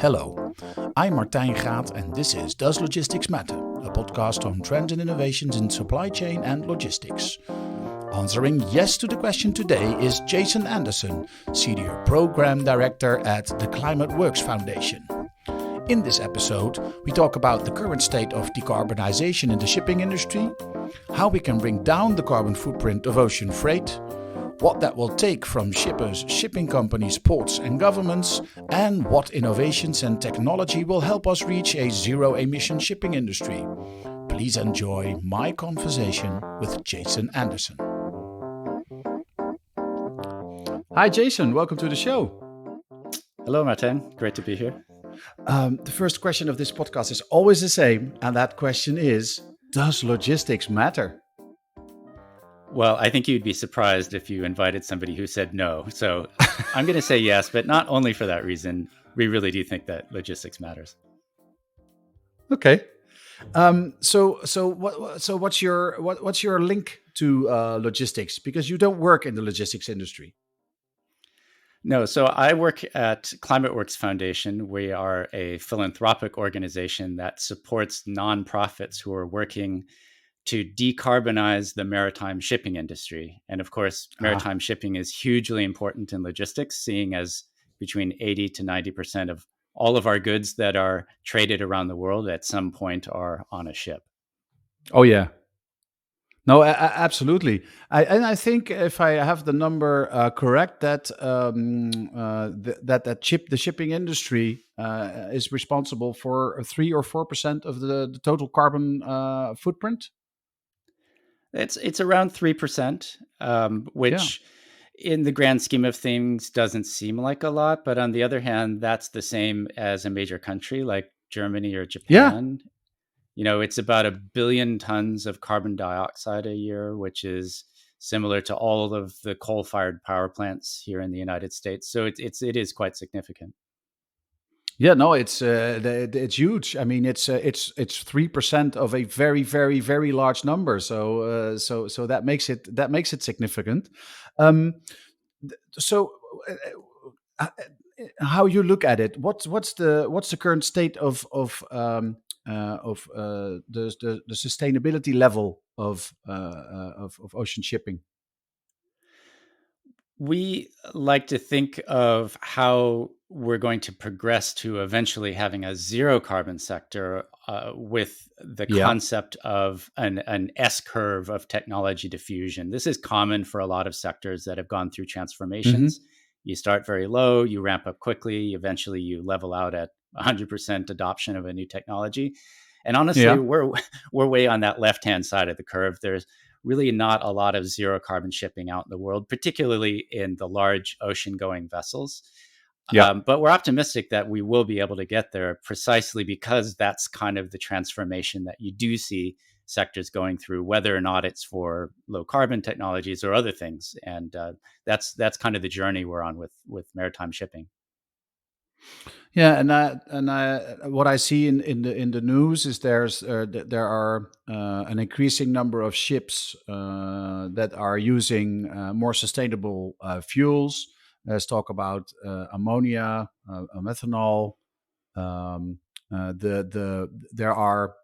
Hello, I'm Martijn Gaat and this is Does Logistics Matter? A podcast on trends and innovations in supply chain and logistics. Answering yes to the question today is Jason Anderson, Senior Program Director at the Climateworks Foundation. In this episode, we talk about the current state of decarbonisation in the shipping industry, how we can bring down the carbon footprint of ocean freight, what that will take from shippers, shipping companies, ports and governments, and what innovations and technology will help us reach a zero-emission shipping industry. Please enjoy my conversation with Jason Anderson. Hi Jason, welcome to the show. Hello Martijn, great to be here. The first question of this podcast is always the same, and that question is, does logistics matter? Well, I think you'd be surprised if you invited somebody who said no. So I'm going to say yes, but not only for that reason. We really do think that logistics matters. Okay. So what's your link to logistics? Because you don't work in the logistics industry. No, so I work at Climateworks Foundation. We are a philanthropic organization that supports nonprofits who are working to decarbonize the maritime shipping industry. And of course, maritime shipping is hugely important in logistics, seeing as between 80 to 90% of all of our goods that are traded around the world at some point are on a ship. Oh, yeah. No, absolutely. I think if I have the number correct, that the shipping industry is responsible for 3 or 4% of the total carbon footprint. It's around 3%, which in the grand scheme of things doesn't seem like a lot. But on the other hand, that's the same as a major country like Germany or Japan. Yeah. You know, it's about 1 billion tons of carbon dioxide a year, which is similar to all of the coal-fired power plants here in the United States. So it is quite significant. Yeah, no, it's huge. I mean, it's 3% of a very, very, very large number. So that makes it significant. How you look at it? What's the current state of the sustainability level of ocean shipping? We like to think of how we're going to progress to eventually having a zero carbon sector with the concept of an S-curve of technology diffusion. This is common for a lot of sectors that have gone through transformations. Mm-hmm. You start very low, you ramp up quickly, eventually you level out at 100% adoption of a new technology. And honestly, we're way on that left-hand side of the curve. There's really not a lot of zero carbon shipping out in the world, particularly in the large ocean going vessels. But we're optimistic that we will be able to get there precisely because that's kind of the transformation that you do see sectors going through, whether or not it's for low carbon technologies or other things. And that's kind of the journey we're on with maritime shipping. Yeah, and what I see in the news is there are an increasing number of ships that are using more sustainable fuels. Let's talk about ammonia, methanol. There are,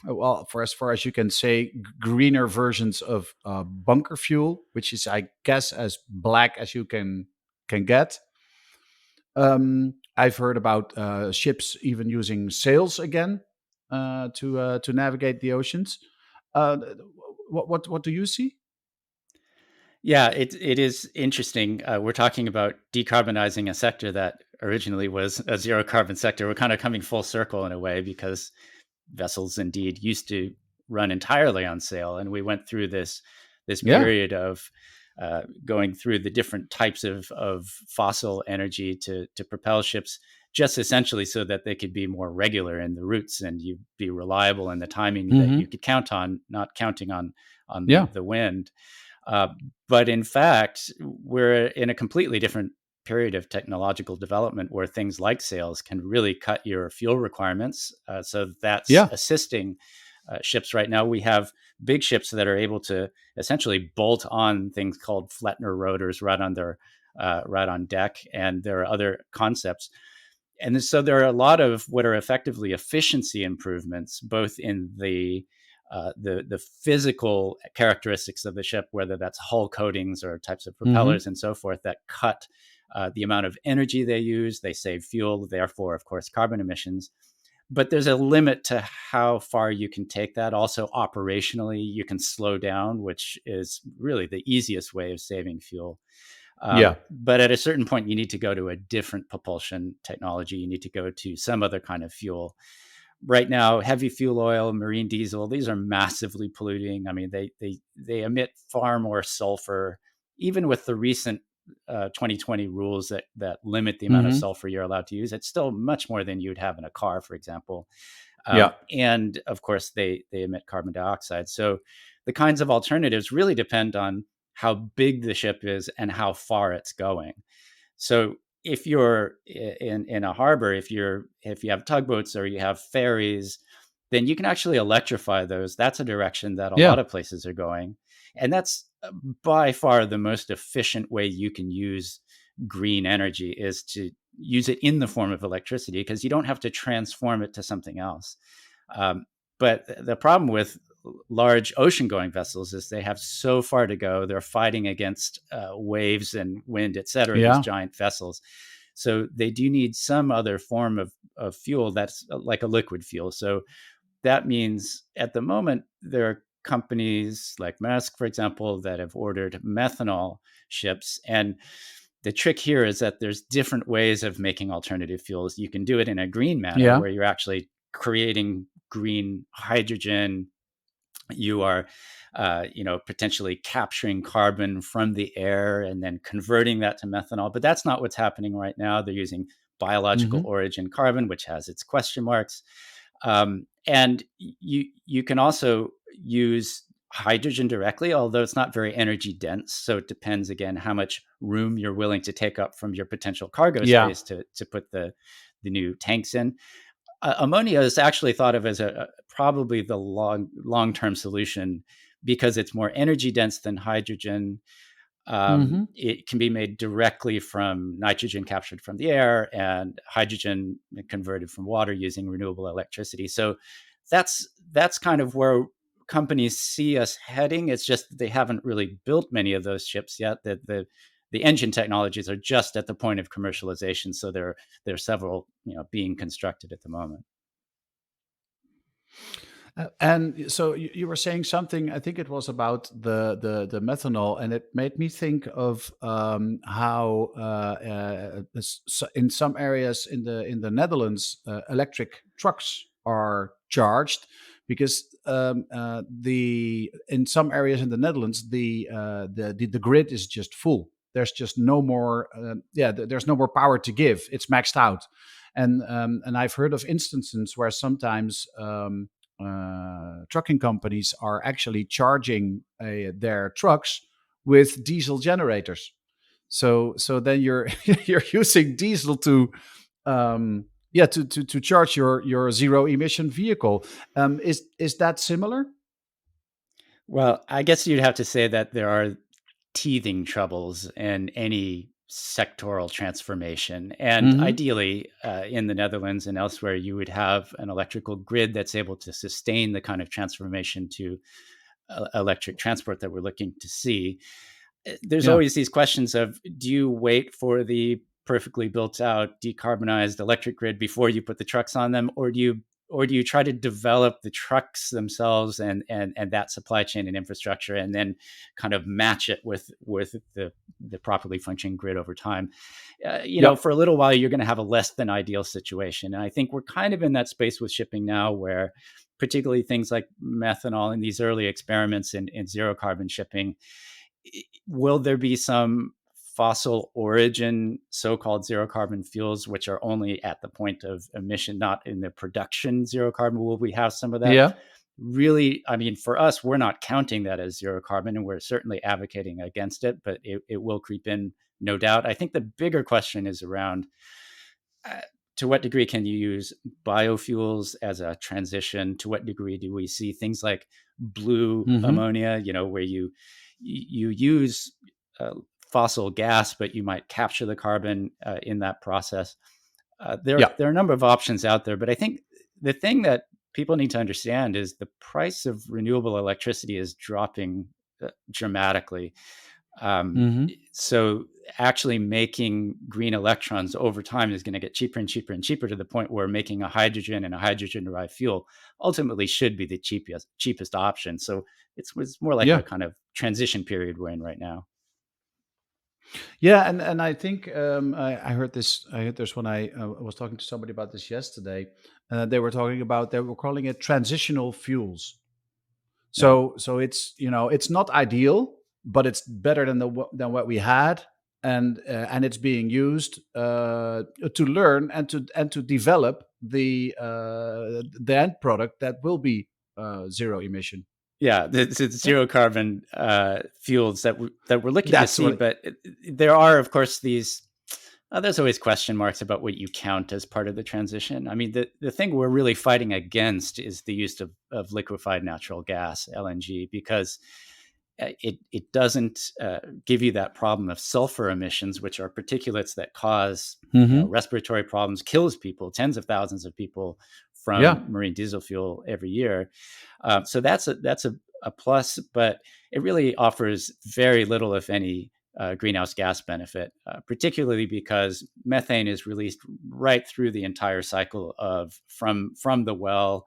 well, for as far as you can say, greener versions of bunker fuel, which is, I guess, as black as you can get. I've heard about ships even using sails again to navigate the oceans. What do you see? Yeah, it is interesting. We're talking about decarbonizing a sector that originally was a zero carbon sector. We're kind of coming full circle in a way because vessels indeed used to run entirely on sail, and we went through this period of going through the different types of fossil energy to propel ships, just essentially so that they could be more regular in the routes and you'd be reliable in the timing that you could count on, not counting on the wind. But in fact, we're in a completely different period of technological development where things like sails can really cut your fuel requirements. So that's assisting ships right now. We have big ships that are able to essentially bolt on things called Flettner rotors right on deck, and there are other concepts. And so there are a lot of what are effectively efficiency improvements, both in the physical characteristics of the ship, whether that's hull coatings or types of propellers and so forth, that cut the amount of energy they use. They save fuel, therefore, of course, carbon emissions. But there's a limit to how far you can take that. Also, operationally, you can slow down, which is really the easiest way of saving fuel. But at a certain point, you need to go to a different propulsion technology. You need to go to some other kind of fuel. Right now, heavy fuel oil, marine diesel, these are massively polluting. I mean, they emit far more sulfur, even with the recent 2020 rules that limit the amount of sulfur you're allowed to use. It's still much more than you'd have in a car, for example. And of course, they emit carbon dioxide. So the kinds of alternatives really depend on how big the ship is and how far it's going. So if you're in a harbor, if you have tugboats or you have ferries, then you can actually electrify those. That's a direction that a lot of places are going. And that's by far the most efficient way you can use green energy, is to use it in the form of electricity, because you don't have to transform it to something else. But the problem with large ocean-going vessels is they have so far to go. They're fighting against waves and wind, et cetera, these giant vessels. So they do need some other form of fuel that's like a liquid fuel. So that means at the moment, there are companies like Maersk, for example, that have ordered methanol ships. And the trick here is that there's different ways of making alternative fuels. You can do it in a green manner, where you're actually creating green hydrogen. You are, potentially capturing carbon from the air and then converting that to methanol. But that's not what's happening right now. They're using biological origin carbon, which has its question marks. And you can also use hydrogen directly, although it's not very energy dense. So it depends, again, how much room you're willing to take up from your potential cargo space to put the new tanks in. Ammonia is actually thought of as probably the long-term solution, because it's more energy dense than hydrogen. It can be made directly from nitrogen captured from the air and hydrogen converted from water using renewable electricity. So that's kind of where companies see us heading. It's just that they haven't really built many of those ships yet. That the engine technologies are just at the point of commercialization. So there are several being constructed at the moment. And so you were saying something, I think it was about the methanol, and it made me think of how in some areas in the Netherlands, electric trucks are charged, because in some areas in the Netherlands the grid is just full. There's just no more there's no more power to give. It's maxed out, and I've heard of instances where sometimes trucking companies are actually charging their trucks with diesel generators. So then you're you're using diesel to to charge your zero emission vehicle. Is that similar? Well, I guess you'd have to say that there are teething troubles in any sectoral transformation. And ideally, in the Netherlands and elsewhere, you would have an electrical grid that's able to sustain the kind of transformation to electric transport that we're looking to see. There's always these questions of, do you wait for the perfectly built out decarbonized electric grid before you put the trucks on them, or do you try to develop the trucks themselves and that supply chain and infrastructure, and then kind of match it with the properly functioning grid over time? For a little while, you're going to have a less than ideal situation. And I think we're kind of in that space with shipping now, where particularly things like methanol and these early experiments in zero carbon shipping, will there be some fossil origin so-called zero carbon fuels which are only at the point of emission, not in the production zero carbon? Will we have some of that? Really, I mean, for us, we're not counting that as zero carbon, and we're certainly advocating against it, but it will creep in, no doubt. I think the bigger question is around to what degree can you use biofuels as a transition? To what degree do we see things like blue ammonia, where you use fossil gas, but you might capture the carbon in that process? There are a number of options out there, but I think the thing that people need to understand is the price of renewable electricity is dropping dramatically. So actually making green electrons over time is going to get cheaper and cheaper and cheaper, to the point where making a hydrogen and a hydrogen derived fuel ultimately should be the cheapest option. So it's more like a kind of transition period we're in right now. Yeah, and I think I heard this. I heard this when I was talking to somebody about this yesterday. They were calling it transitional fuels. So it's it's not ideal, but it's better than what we had, and it's being used to learn and to develop the end product that will be zero emission. Yeah, it's zero carbon fuels that we're looking to see, but there are, of course, these. There's always question marks about what you count as part of the transition. I mean, the thing we're really fighting against is the use of liquefied natural gas, LNG, because it doesn't give you that problem of sulfur emissions, which are particulates that cause respiratory problems, kills people, tens of thousands of people from marine diesel fuel every year. So that's a plus, but it really offers very little, if any, greenhouse gas benefit, particularly because methane is released right through the entire cycle of from the well,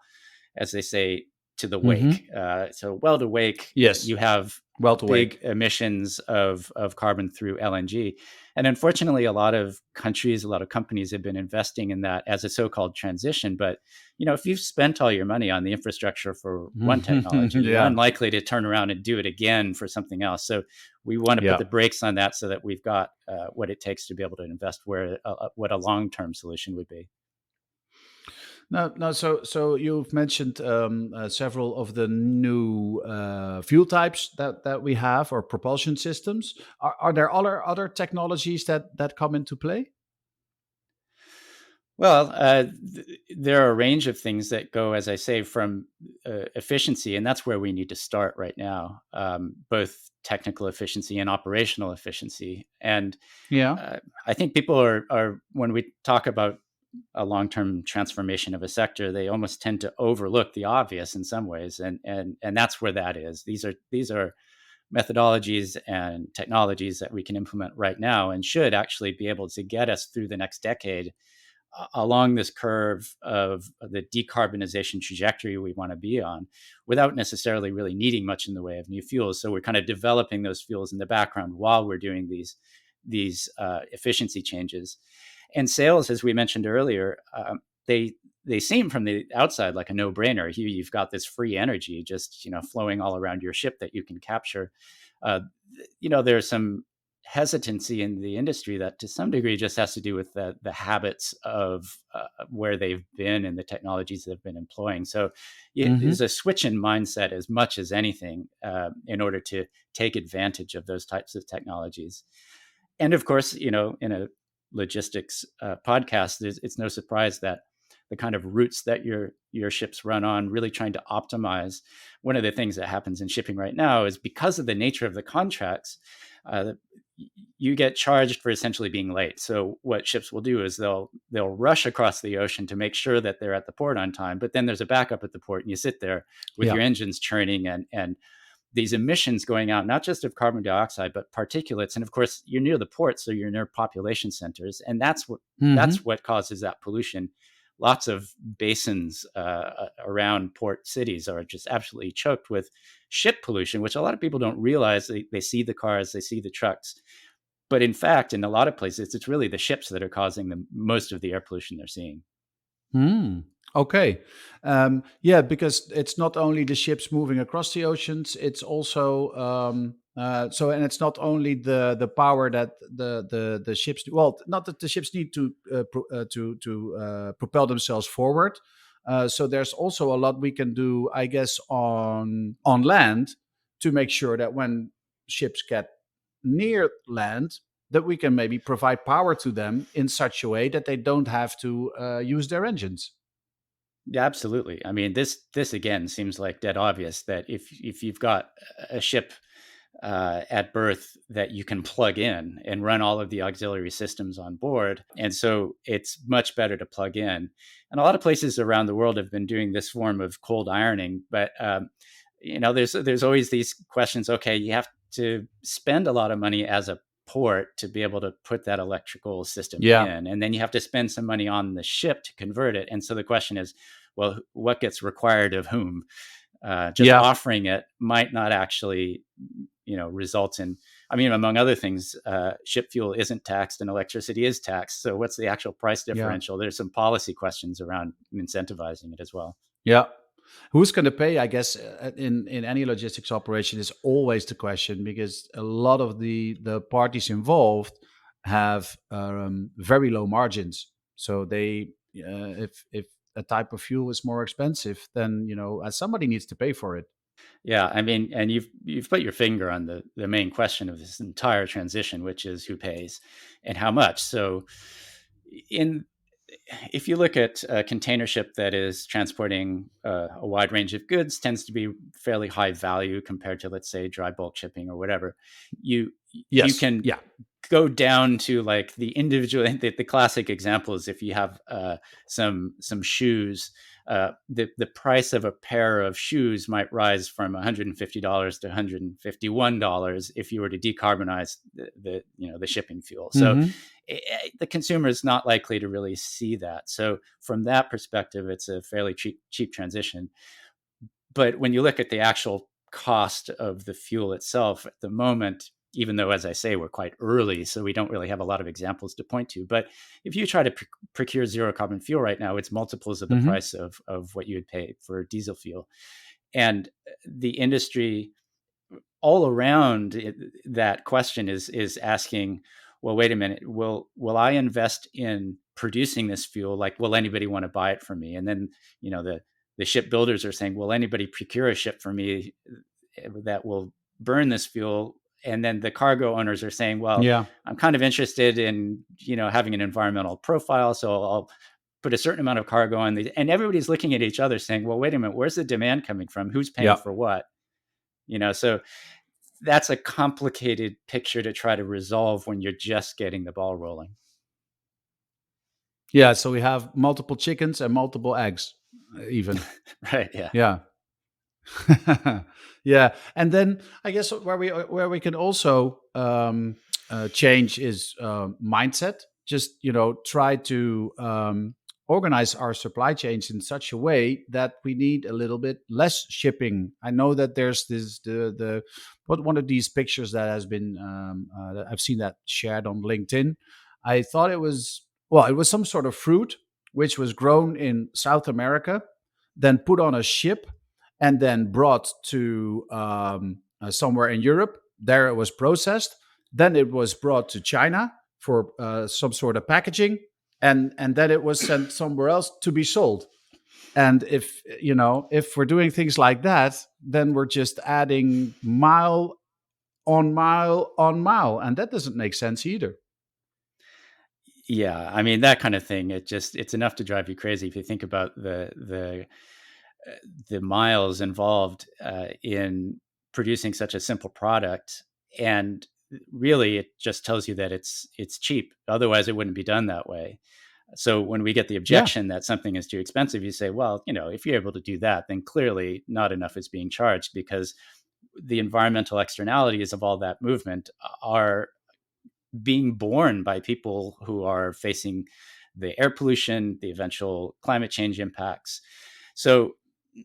as they say, to the wake. So well to wake, you have big emissions of carbon through LNG. And unfortunately, a lot of countries, a lot of companies have been investing in that as a so-called transition. But, if you've spent all your money on the infrastructure for one technology, you're unlikely to turn around and do it again for something else. So we want to put the brakes on that so that we've got what it takes to be able to invest where what a long-term solution would be. No. So you've mentioned several of the new fuel types that we have, or propulsion systems. Are there other technologies that come into play? Well, there are a range of things that go, as I say, from efficiency, and that's where we need to start right now, both technical efficiency and operational efficiency. And I think people are when we talk about a long-term transformation of a sector, they almost tend to overlook the obvious in some ways, and that's where that is. These are methodologies and technologies that we can implement right now and should actually be able to get us through the next decade along this curve of the decarbonization trajectory we want to be on, without necessarily really needing much in the way of new fuels. So we're kind of developing those fuels in the background while we're doing these efficiency changes. And sales, as we mentioned earlier, they seem from the outside like a no-brainer. Here you've got this free energy just flowing all around your ship that you can capture. There's some hesitancy in the industry that to some degree just has to do with the habits of where they've been and the technologies they've been employing. So there's a switch in mindset as much as anything in order to take advantage of those types of technologies. And of course, in a logistics podcast, it's no surprise that the kind of routes that your ships run on, really trying to optimize. One of the things that happens in shipping right now is because of the nature of the contracts, you get charged for essentially being late. So what ships will do is they'll rush across the ocean to make sure that they're at the port on time, but then there's a backup at the port and you sit there with your engines churning and these emissions going out, not just of carbon dioxide, but particulates. And of course, you're near the port, so you're near population centers. And that's what causes that pollution. Lots of basins around port cities are just absolutely choked with ship pollution, which a lot of people don't realize. They see the cars, they see the trucks. But in fact, in a lot of places, it's really the ships that are causing most of the air pollution they're seeing. Okay. Because it's not only the ships moving across the oceans, it's also and it's not only the power that the ships do. Well, not that the ships need to propel themselves forward. So there's also a lot we can do, I guess, on land to make sure that when ships get near land, that we can maybe provide power to them in such a way that they don't have to use their engines. Yeah, absolutely. I mean, this again seems like dead obvious that if you've got a ship at berth that you can plug in and run all of the auxiliary systems on board. And so it's much better to plug in. And a lot of places around the world have been doing this form of cold ironing, but there's always these questions. Okay, you have to spend a lot of money as a port to be able to put that electrical system in, and then you have to spend some money on the ship to convert it. And so the question is, well, what gets required of whom? Just offering it might not actually, result in, among other things, ship fuel isn't taxed and electricity is taxed. So what's the actual price differential? There's some policy questions around incentivizing it as well. Yeah. Who's going to pay, I guess, in any logistics operation is always the question, because a lot of the parties involved have very low margins. So they, if a type of fuel is more expensive, then somebody needs to pay for it. Yeah, and you've put your finger on the main question of this entire transition, which is who pays and how much. So, if you look at a container ship that is transporting a wide range of goods, tends to be fairly high value compared to, let's say, dry bulk shipping or whatever. You can go down to like the individual. The classic example is if you have some shoes. The price of a pair of shoes might rise from $150 to $151 if you were to decarbonize the shipping fuel. So the consumer is not likely to really see that. So from that perspective, it's a fairly cheap transition. But when you look at the actual cost of the fuel itself at the moment, even though, as I say, we're quite early, so we don't really have a lot of examples to point to. But if you try to procure zero carbon fuel right now, it's multiples of the price of what you would pay for diesel fuel. And the industry all around that question is asking, well, wait a minute, will I invest in producing this fuel? Like, will anybody want to buy it from me? And then, the shipbuilders are saying, will anybody procure a ship for me that will burn this fuel? And then the cargo owners are saying, well, I'm kind of interested in, having an environmental profile. So I'll put a certain amount of cargo on these. And everybody's looking at each other saying, well, wait a minute, where's the demand coming from? Who's paying for what? So that's a complicated picture to try to resolve when you're just getting the ball rolling. Yeah. So we have multiple chickens and multiple eggs, even. Right. Yeah. Yeah. Yeah, and then I guess where we can also change is mindset. Just try to organize our supply chains in such a way that we need a little bit less shipping. I know that there's this one of these pictures that has been that I've seen that shared on LinkedIn. I thought it was some sort of fruit which was grown in South America, then put on a ship, and then brought to somewhere in Europe. There it was processed. Then it was brought to China for some sort of packaging, and then it was sent somewhere else to be sold. And if we're doing things like that, then we're just adding mile on mile on mile, and that doesn't make sense either. Yeah, that kind of thing, it's enough to drive you crazy if you think about the miles involved in producing such a simple product. And really, it just tells you that it's cheap. Otherwise, it wouldn't be done that way. So when we get the objection that something is too expensive, you say, well, if you're able to do that, then clearly not enough is being charged, because the environmental externalities of all that movement are being borne by people who are facing the air pollution, the eventual climate change impacts. So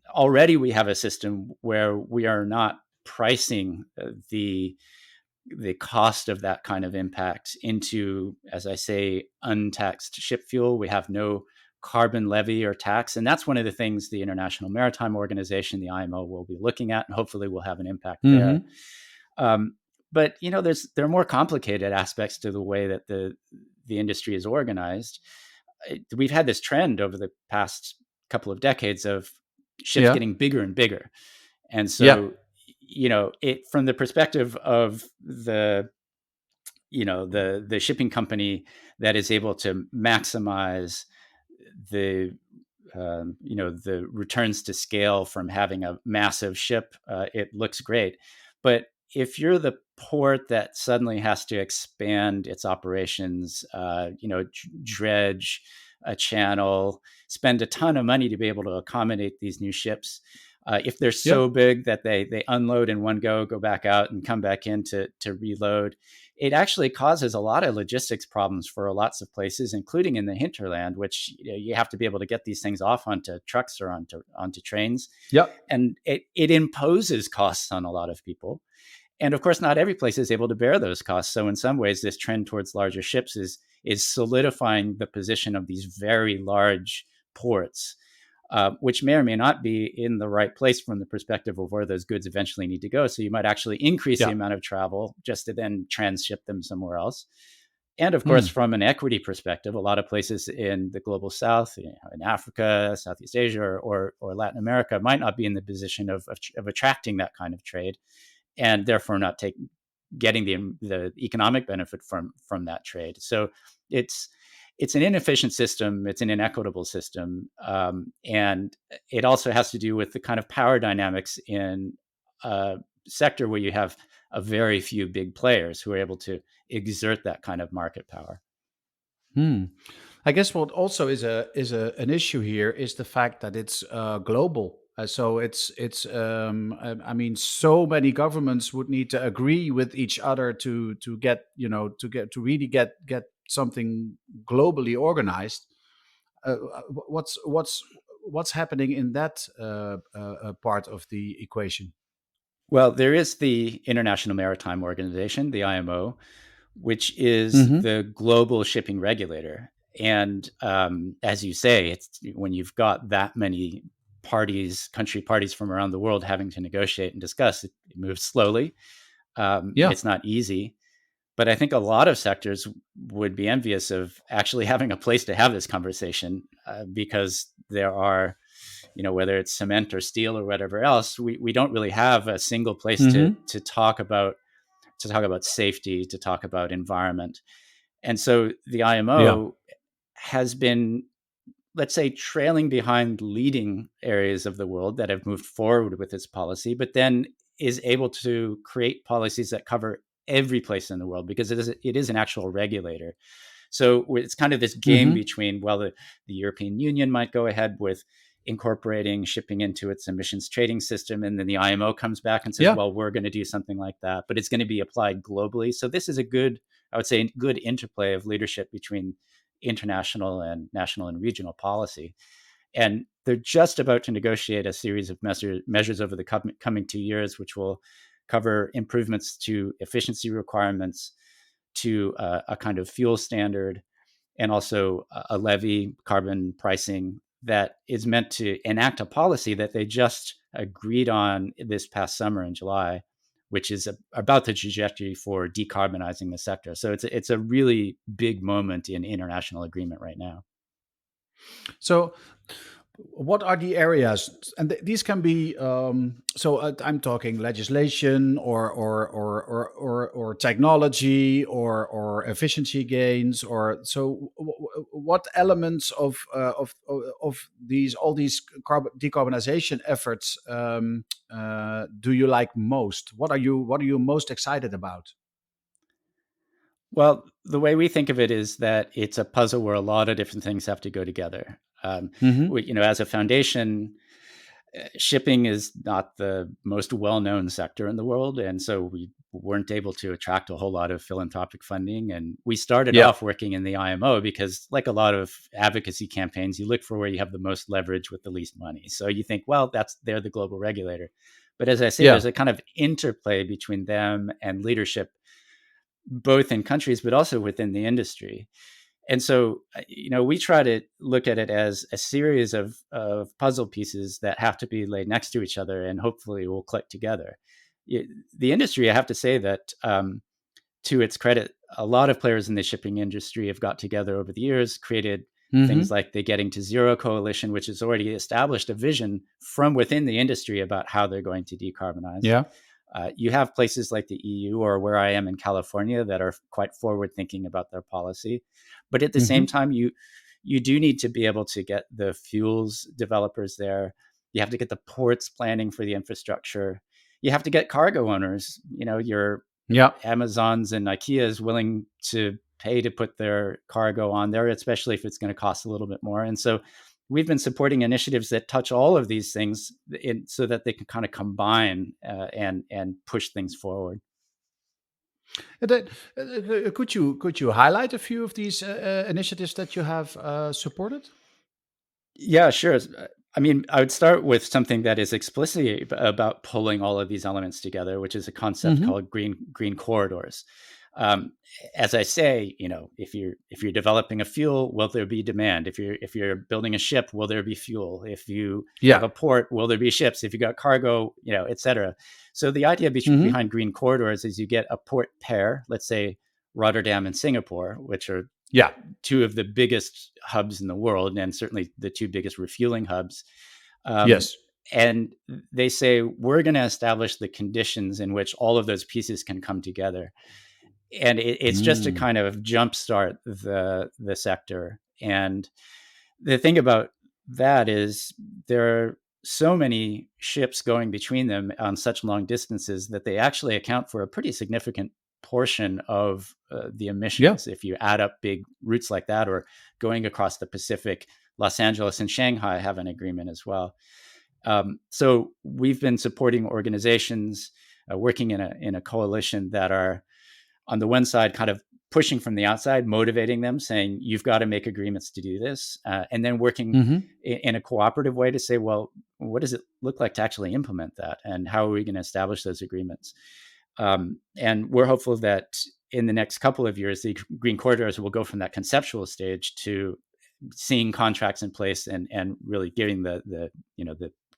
already we have a system where we are not pricing the cost of that kind of impact into, as I say, untaxed ship fuel. We have no carbon levy or tax. And that's one of the things the International Maritime Organization, the IMO, will be looking at, and hopefully will have an impact there. But there are more complicated aspects to the way that the industry is organized. We've had this trend over the past couple of decades of ships getting bigger and bigger, and so it, from the perspective of the shipping company that is able to maximize the the returns to scale from having a massive ship, it looks great. But if you're the port that suddenly has to expand its operations, dredge a channel, spend a ton of money to be able to accommodate these new ships. If they're so big that they unload in one go back out and come back in to reload, it actually causes a lot of logistics problems for lots of places, including in the hinterland, which you have to be able to get these things off onto trucks or onto trains. And it imposes costs on a lot of people. And of course, not every place is able to bear those costs. So in some ways, this trend towards larger ships is solidifying the position of these very large ports, which may or may not be in the right place from the perspective of where those goods eventually need to go. So you might actually increase the amount of travel just to then transship them somewhere else. And of course, from an equity perspective, a lot of places in the global south, in Africa, Southeast Asia, or Latin America might not be in the position of attracting that kind of trade, and therefore not getting the economic benefit from that trade. So it's an inefficient system. It's an inequitable system. And it also has to do with the kind of power dynamics in a sector where you have a very few big players who are able to exert that kind of market power. I guess what also is an issue here is the fact that it's global. So it's I mean, so many governments would need to agree with each other to really get something globally organized. What's happening in that part of the equation? Well, there is the International Maritime Organization, the IMO, which is the global shipping regulator. And as you say, it's when you've got that many country parties from around the world having to negotiate and discuss, it moves slowly. It's not easy. But I think a lot of sectors would be envious of actually having a place to have this conversation because there are, whether it's cement or steel or whatever else, we don't really have a single place to talk about safety, to talk about environment. And so the IMO has been, let's say, trailing behind leading areas of the world that have moved forward with this policy, but then is able to create policies that cover every place in the world because it is an actual regulator. So it's kind of this game between, well, the European Union might go ahead with incorporating shipping into its emissions trading system, and then the IMO comes back and says, well, we're going to do something like that, but it's going to be applied globally. So this is a good interplay of leadership between international and national and regional policy. And they're just about to negotiate a series of measures over the coming 2 years, which will cover improvements to efficiency requirements, to a kind of fuel standard, and also a levy, carbon pricing, that is meant to enact a policy that they just agreed on this past summer in July, which is about the trajectory for decarbonizing the sector. So it's a really big moment in international agreement right now. So what are the areas? And these can be I'm talking legislation or technology or efficiency gains, or so. What elements of these all these decarbonization efforts do you like most? What are you most excited about? Well, the way we think of it is that it's a puzzle where a lot of different things have to go together. As a foundation, shipping is not the most well-known sector in the world, and so we weren't able to attract a whole lot of philanthropic funding. And we started off working in the IMO because, like a lot of advocacy campaigns, you look for where you have the most leverage with the least money. So you think, well, they're the global regulator. But as I say, there's a kind of interplay between them and leadership, both in countries, but also within the industry. And so, we try to look at it as a series of puzzle pieces that have to be laid next to each other and hopefully will click together. The industry, I have to say that, to its credit, a lot of players in the shipping industry have got together over the years, created things like the Getting to Zero Coalition, which has already established a vision from within the industry about how they're going to decarbonize. You have places like the EU or where I am in California that are quite forward thinking about their policy. But at the same time, you do need to be able to get the fuels developers there. You have to get the ports planning for the infrastructure. you have to get cargo owners, your Amazons and IKEAs willing to pay to put their cargo on there, especially if it's going to cost a little bit more. And so we've been supporting initiatives that touch all of these things so that they can kind of combine and push things forward. Could you highlight a few of these initiatives that you have supported? Yeah, sure. I mean, I would start with something that is explicitly about pulling all of these elements together, which is a concept called green corridors. As I say, if you're developing a fuel, will there be demand? If you're building a ship, will there be fuel? If you have a port, will there be ships? If you got cargo, et cetera. So the idea behind green corridors is you get a port pair, let's say Rotterdam and Singapore, which are two of the biggest hubs in the world, and certainly the two biggest refueling hubs. Yes. And they say, we're going to establish the conditions in which all of those pieces can come together. And it's just to kind of jumpstart the sector. And the thing about that is there are so many ships going between them on such long distances that they actually account for a pretty significant portion of the emissions. If you add up big routes like that, or going across the Pacific, Los Angeles and Shanghai have an agreement as well. So we've been supporting organizations working in a coalition that are, on the one side, kind of pushing from the outside, motivating them, saying, you've got to make agreements to do this, and then working in a cooperative way to say, well, what does it look like to actually implement that? And how are we going to establish those agreements? And we're hopeful that in the next couple of years, the green corridors will go from that conceptual stage to seeing contracts in place and really giving the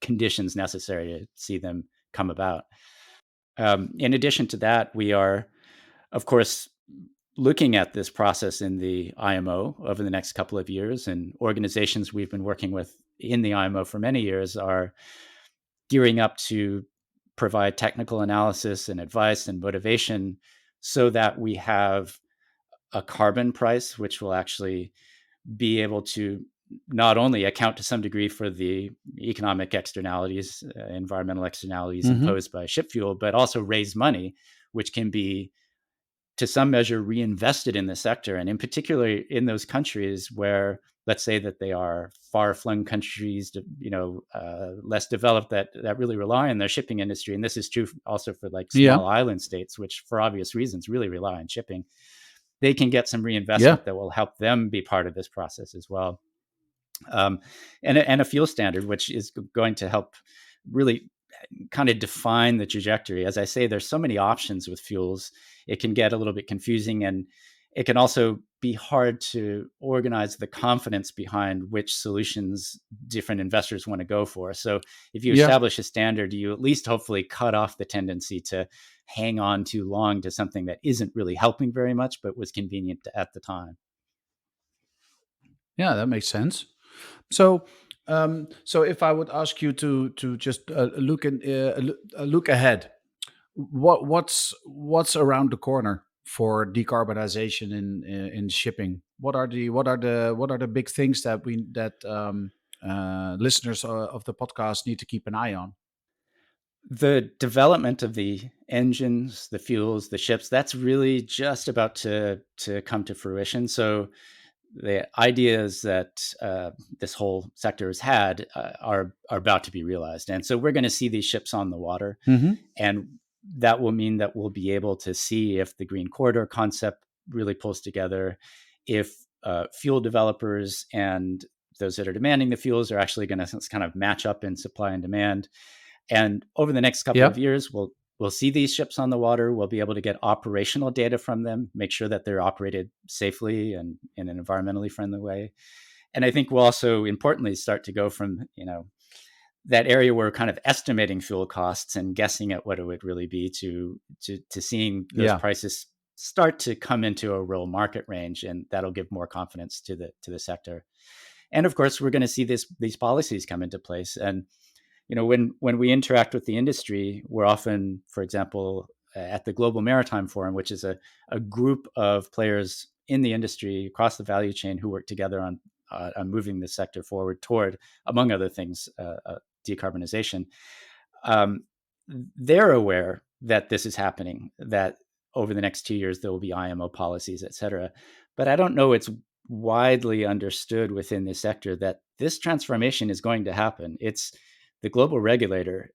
conditions necessary to see them come about. In addition to that, we are, of course, looking at this process in the IMO over the next couple of years, and organizations we've been working with in the IMO for many years are gearing up to provide technical analysis and advice and motivation so that we have a carbon price, which will actually be able to not only account to some degree for the economic externalities, environmental externalities imposed by ship fuel, but also raise money, which can be to some measure reinvested in the sector. And in particular, in those countries where, let's say that they are far-flung countries, less developed, that really rely on their shipping industry. And this is true also for like small island states, which for obvious reasons really rely on shipping. They can get some reinvestment that will help them be part of this process as well. And a fuel standard, which is going to help really kind of define the trajectory. As I say, there's so many options with fuels. It can get a little bit confusing, and it can also be hard to organize the confidence behind which solutions different investors want to go for. So if you establish a standard, you at least hopefully cut off the tendency to hang on too long to something that isn't really helping very much, but was convenient at the time. Yeah, that makes sense. So, so if I would ask you to just look ahead, what's around the corner for decarbonization in shipping? What are the big things that listeners of the podcast need to keep an eye on? The development of the engines, the fuels, the ships, that's really just about to come to fruition. So the ideas that this whole sector has had are about to be realized. And so we're going to see these ships on the water. And that will mean that we'll be able to see if the green corridor concept really pulls together, if fuel developers and those that are demanding the fuels are actually going to kind of match up in supply and demand. And over the next couple of years, we'll see these ships on the water. We'll be able to get operational data from them, make sure that they're operated safely and in an environmentally friendly way. And I think we'll also importantly start to go from, that area where we're kind of estimating fuel costs and guessing at what it would really be to seeing those prices start to come into a real market range, and that'll give more confidence to the sector. And of course, we're going to see these policies come into place. And when we interact with the industry, we're often, for example, at the Global Maritime Forum, which is a group of players in the industry across the value chain who work together on moving the sector forward toward, among other things, decarbonization. they're aware that this is happening, that over the next 2 years, there will be IMO policies, et cetera. But I don't know it's widely understood within this sector that this transformation is going to happen. It's the global regulator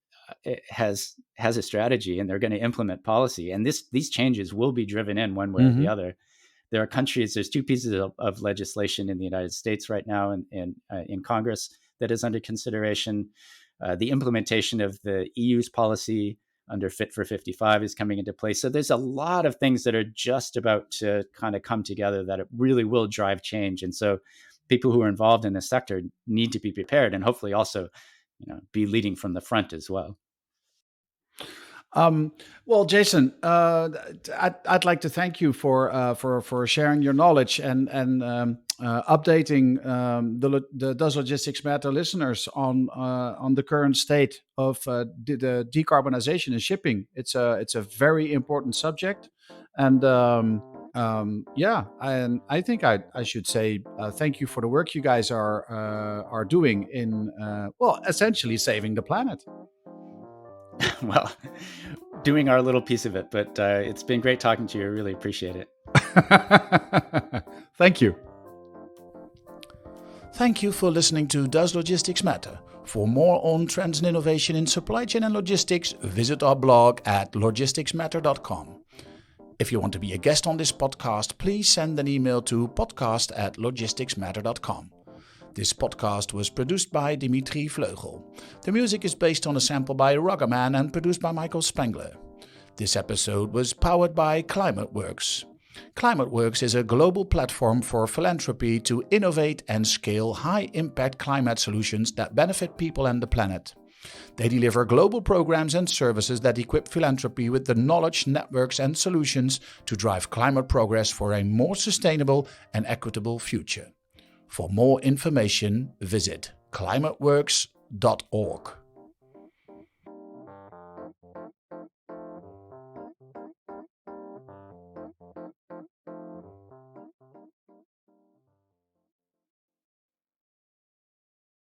has a strategy, and they're going to implement policy. And these changes will be driven in one way or the other. There are countries, there's 2 pieces of legislation in the United States right now in Congress that is under consideration. The implementation of the EU's policy under Fit for 55 is coming into place. So there's a lot of things that are just about to kind of come together that it really will drive change. And so people who are involved in this sector need to be prepared, and hopefully also, be leading from the front as well. Well, Jason, I'd like to thank you for sharing your knowledge and updating the Does Logistics Matter listeners on the current state of the decarbonisation in shipping. It's a very important subject, and and I think I should say thank you for the work you guys are doing in essentially saving the planet. Well, doing our little piece of it, but it's been great talking to you. I really appreciate it. Thank you. Thank you for listening to Does Logistics Matter? For more on trends and innovation in supply chain and logistics, visit our blog at logisticsmatter.com. If you want to be a guest on this podcast, please send an email to podcast@logisticsmatter.com. This podcast was produced by Dimitry VleugelThe. The music is based on a sample by Ragaman and produced by Michael Spengler. This episode was powered by Climateworks. Climateworks is a global platform for philanthropy to innovate and scale high-impact climate solutions that benefit people and the planet. They deliver global programs and services that equip philanthropy with the knowledge, networks and solutions to drive climate progress for a more sustainable and equitable future. For more information, visit climateworks.org.